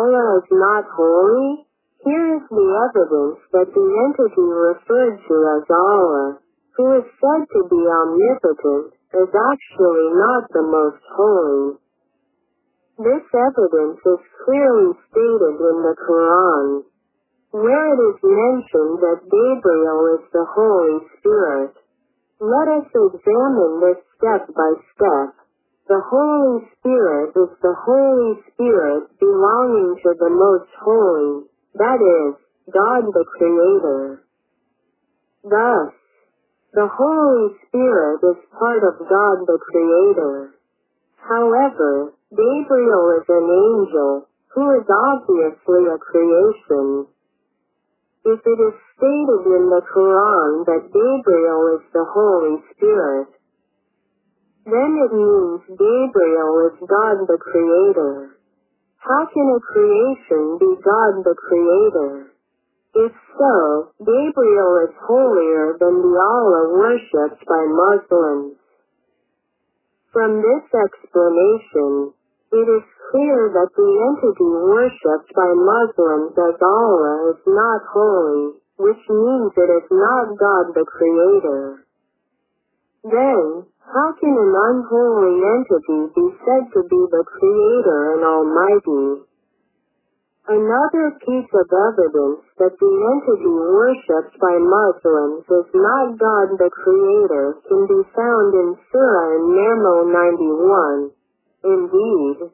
Allah is not holy? Here is the evidence that the entity referred to as Allah, who is said to be omnipotent, is actually not the most holy. This evidence is clearly stated in the Quran, where it is mentioned that Gabriel is the Holy Spirit. Let us examine this step by step. The Holy Spirit is the Holy Spirit belonging to the Most Holy, that is, God the Creator. Thus, the Holy Spirit is part of God the Creator. However, Gabriel is an angel, who is obviously a creation. If it is stated in the Quran that Gabriel is the Holy Spirit, then it means Gabriel is God the Creator. How can a creation be God the Creator? If so, Gabriel is holier than the Allah worshipped by Muslims. From this explanation, it is clear that the entity worshipped by Muslims as Allah is not holy, which means it is not God the Creator. Then, how can an unholy entity be said to be the Creator and Almighty? Another piece of evidence that the entity worshipped by Muslims is not God the Creator can be found in Surah An-Naml 91. Indeed,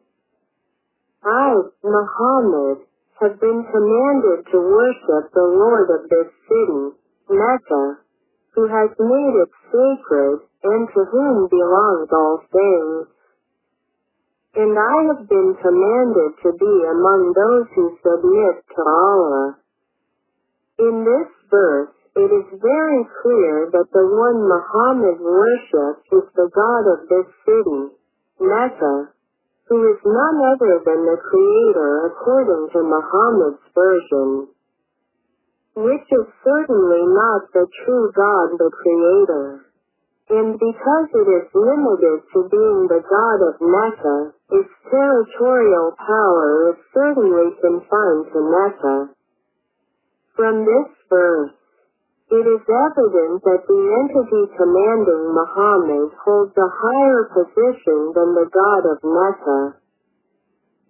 I, Muhammad, have been commanded to worship the Lord of this city, Mecca, who has made it sacred, and to whom belongs all things. And I have been commanded to be among those who submit to Allah. In this verse, it is very clear that the one Muhammad worships is the God of this city, Mecca, who is none other than the Creator according to Muhammad's version, which is certainly not the true God the Creator. And because it is limited to being the God of Mecca, its territorial power is certainly confined to Mecca. From this verse, it is evident that the entity commanding Muhammad holds a higher position than the God of Mecca.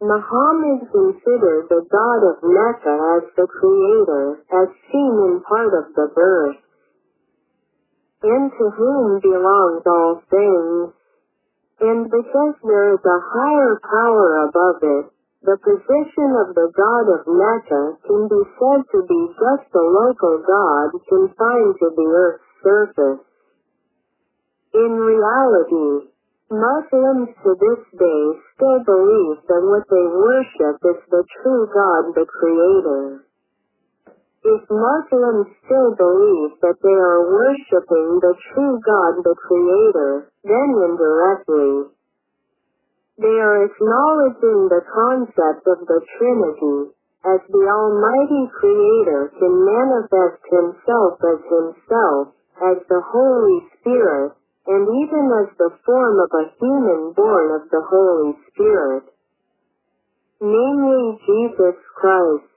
Muhammad considered the God of Mecca as the Creator, as seen in part of the verse, and to whom belongs all things. And because there is a higher power above it, the position of the God of Mecca can be said to be just a local God confined to the earth's surface. In reality, Muslims to this day still believe that what they worship is the true God the Creator. If Muslims still believe that they are worshipping the true God the Creator, then indirectly, they are acknowledging the concept of the Trinity, as the Almighty Creator can manifest Himself, as the Holy Spirit, and even as the form of a human born of the Holy Spirit, namely Jesus Christ.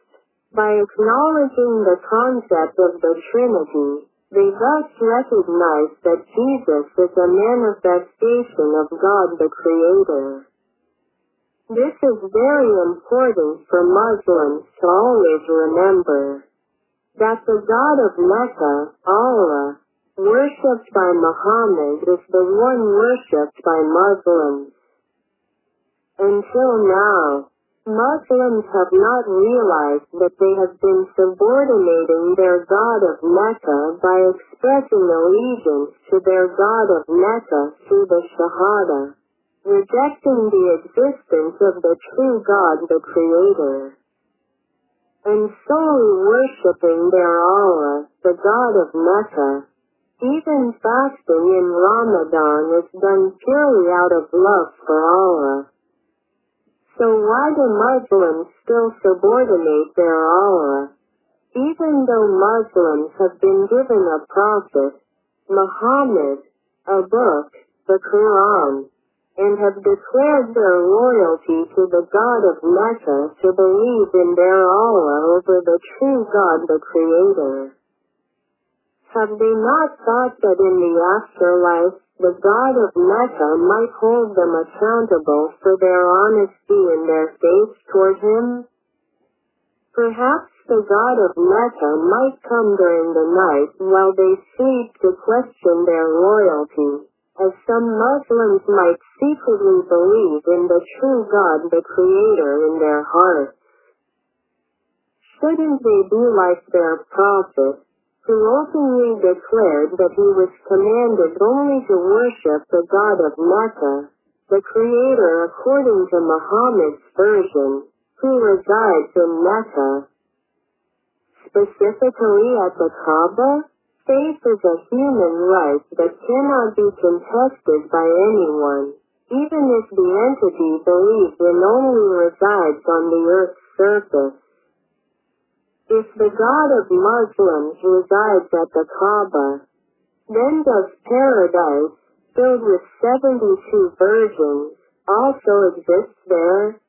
By acknowledging the concept of the Trinity, they thus recognize that Jesus is a manifestation of God the Creator. This is very important for Muslims to always remember, that the God of Mecca, Allah, worshipped by Muhammad is the one worshipped by Muslims. Until now, Muslims have not realized that they have been subordinating their God of Mecca by expressing allegiance to their God of Mecca through the Shahada, rejecting the existence of the true God the Creator, and solely worshipping their Allah, the God of Mecca. Even fasting in Ramadan is done purely out of love for Allah. So why do Muslims still subordinate their Allah? Even though Muslims have been given a prophet, Muhammad, a book, the Quran, and have declared their loyalty to the God of Mecca to believe in their Allah over the true God the Creator. Have they not thought that in the afterlife, the God of Mecca might hold them accountable for their honesty and their faith toward Him? Perhaps the God of Mecca might come during the night while they sleep to question their loyalty, as some Muslims might secretly believe in the true God the Creator in their hearts. Shouldn't they be like their prophet, who openly declared that he was commanded only to worship the God of Mecca, the Creator according to Muhammad's version, who resides in Mecca? Specifically at the Kaaba, faith is a human right that cannot be contested by anyone, even if the entity believed in only resides on the earth's surface. If the God of Muslims resides at the Kaaba, then does paradise, filled with 72 virgins, also exist there?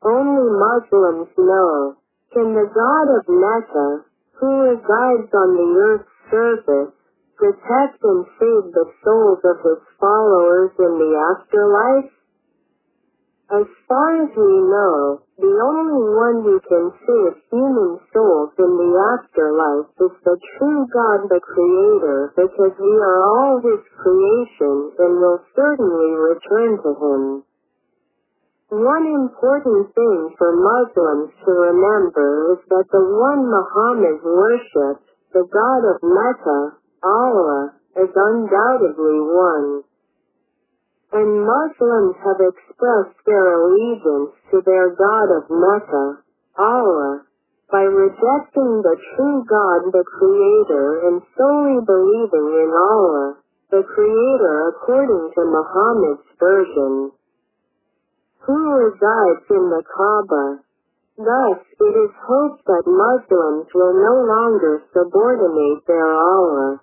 Only Muslims know. Can the God of Mecca, who resides on the earth's surface, protect and save the souls of his followers in the afterlife? As far as we know, the only one who can save human souls in the afterlife is the true God the Creator, because we are all His creation and will certainly return to Him. One important thing for Muslims to remember is that the one Muhammad worshipped, the God of Mecca, Allah, is undoubtedly one. And Muslims have expressed their allegiance to their God of Mecca, Allah, by rejecting the true God the Creator and solely believing in Allah, the Creator according to Muhammad's version, who resides in the Kaaba. Thus, it is hoped that Muslims will no longer subordinate their Allah